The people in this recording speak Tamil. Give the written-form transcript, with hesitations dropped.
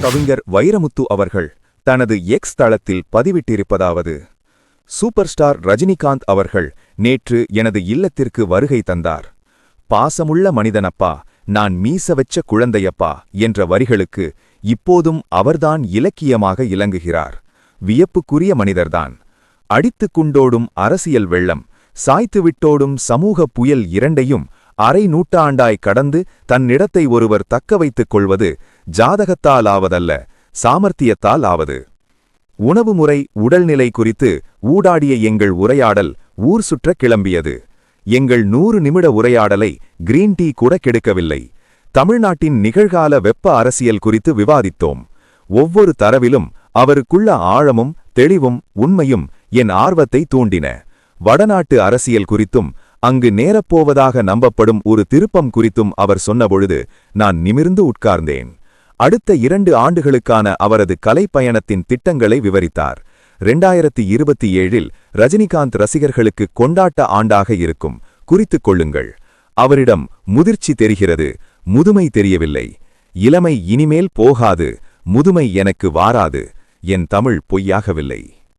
கவிஞர் வைரமுத்து அவர்கள் தனது எக்ஸ் தளத்தில் பதிவிட்டிருப்பதாவது: சூப்பர் ஸ்டார் ரஜினிகாந்த் அவர்கள் நேற்று எனது இல்லத்திற்கு வருகை தந்தார். பாசமுள்ள மனிதனப்பா, நான் மீச வச்ச குழந்தையப்பா என்ற வரிகளுக்கு இப்போதும் அவர்தான் இலக்கியமாக இலங்குகிறார். வியப்புக்குரிய மனிதர்தான். அடித்துக் குண்டோடும் அரசியல் வெள்ளம், சாய்த்துவிட்டோடும் சமூக புயல் இரண்டையும் அரை நூற்றாண்டாய் கடந்து தன்னிடத்தை ஒருவர் தக்க வைத்துக் கொள்வது ஜாதகத்தால் ஆவதல்ல, சாமர்த்தியத்தால் ஆவது. உணவுமுறை, உடல்நிலை குறித்து ஊடாடிய எங்கள் உரையாடல் ஊர் சுற்ற கிளம்பியது. எங்கள் 100 நிமிட உரையாடலை கிரீன் டீ கூட கெடுக்கவில்லை. தமிழ்நாட்டின் நிகழ்கால வெப்ப அரசியல் குறித்து விவாதித்தோம். ஒவ்வொரு தரவிலும் அவருக்குள்ள ஆழமும் தெளிவும் உண்மையும் என் ஆர்வத்தை தூண்டின. வடநாட்டு அரசியல் குறித்தும் அங்கு நேரப்போவதாக நம்பப்படும் ஒரு திருப்பம் குறித்தும் அவர் சொன்னபொழுது நான் நிமிர்ந்து உட்கார்ந்தேன். அடுத்த 2 ஆண்டுகளுக்கான அவரது கலைப்பயணத்தின் திட்டங்களை விவரித்தார். 2027இல் ரஜினிகாந்த் ரசிகர்களுக்கு கொண்டாட்ட ஆண்டாக இருக்கும், குறித்துக் கொள்ளுங்கள். அவரிடம் முதிர்ச்சி தெரிகிறது, முதுமை தெரியவில்லை. இளமை இனிமேல் போகாது, முதுமை எனக்கு வாராது. என் தமிழ் பொய்யாகவில்லை.